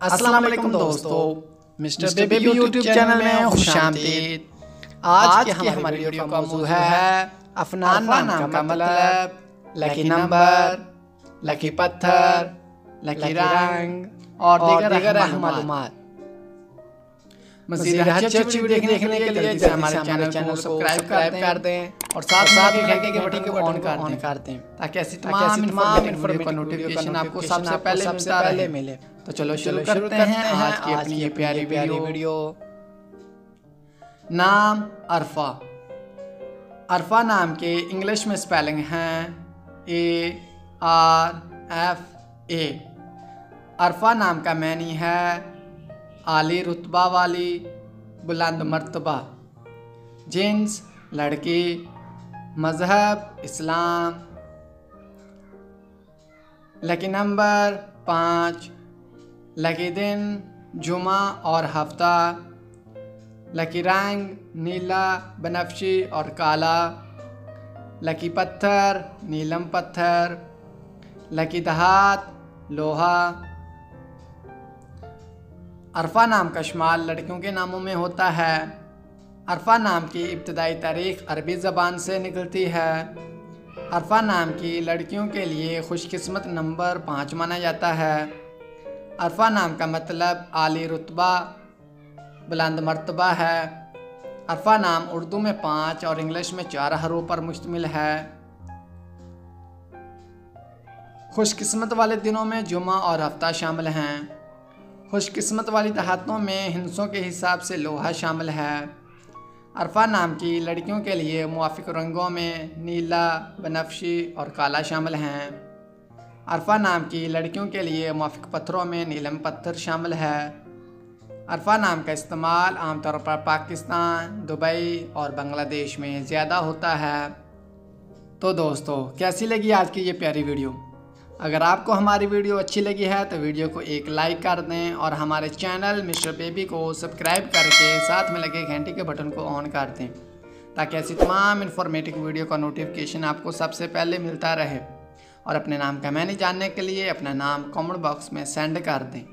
अस्सलाम वालेकुम दोस्तों, मिस्टर बेबी यूट्यूब चैनल में खुशामदीद। आज के हमारे वीडियो का मौजू है अफनान नाम का मतलब, लकी नंबर, लकी पत्थर, लकी रंग और दीगर मालूमात। मज़ीद अच्छी वीडियो देखने के लिए हमारे चैनल को सब्सक्राइब कर दें और साथ ही घंटे के बटन को ऑन कर दें ताकि ऐसी तमाम इन्फॉर्मेटिव नोटिफिकेशन आपको सबसे पहले मिले। तो चलो शुरू करते हैं आज की अपनी ये प्यारी वीडियो। नाम अरफा। अरफा नाम के इंग्लिश में स्पेलिंग हैं ARFA। अरफा नाम का मैनी है आली रुतबा वाली, बुलंद मर्तबा। जिन्स लड़की, मज़हब इस्लाम। लकी नंबर 5, लकी दिन जुमा और हफ्ता। लकी रंग नीला, बनफशी और काला। लकी पत्थर नीलम पत्थर। लकी दहात लोहा। अरफा नाम का शुमार लड़कियों के नामों में होता है। अरफा नाम की इब्तदाई तारीख़ अरबी ज़बान से निकलती है। अरफा नाम की लड़कियों के लिए खुशकिस्मत नंबर 5 माना जाता है। अरफा नाम का मतलब आली रुतबा, बुलंद मर्तबा है। अरफा नाम उर्दू में 5 और इंग्लिश में 4 हरूफ पर मुश्तमिल है। खुशकिस्मत वाले दिनों में जुमा और हफ्ता शामिल हैं। खुशकिस्मत वाली दहातों में हिंसों के हिसाब से लोहा शामिल है। अरफा नाम की लड़कियों के लिए मुवाफिक रंगों में नीला, बनफशी और काला शामिल हैं। अरफा नाम की लड़कियों के लिए मुवाफिक पत्थरों में नीलम पत्थर शामिल है। अरफा नाम का इस्तेमाल आमतौर पर पाकिस्तान, दुबई और बांग्लादेश में ज़्यादा होता है। तो दोस्तों, कैसी लगी आज की ये प्यारी वीडियो? अगर आपको हमारी वीडियो अच्छी लगी है तो वीडियो को एक लाइक कर दें और हमारे चैनल मिस्टर बेबी को सब्सक्राइब करके साथ में लगे घंटी के बटन को ऑन कर दें ताकि ऐसी तमाम इन्फॉर्मेटिव वीडियो का नोटिफिकेशन आपको सबसे पहले मिलता रहे। और अपने नाम का मैनी जानने के लिए अपना नाम कमेंट बॉक्स में सेंड कर दें।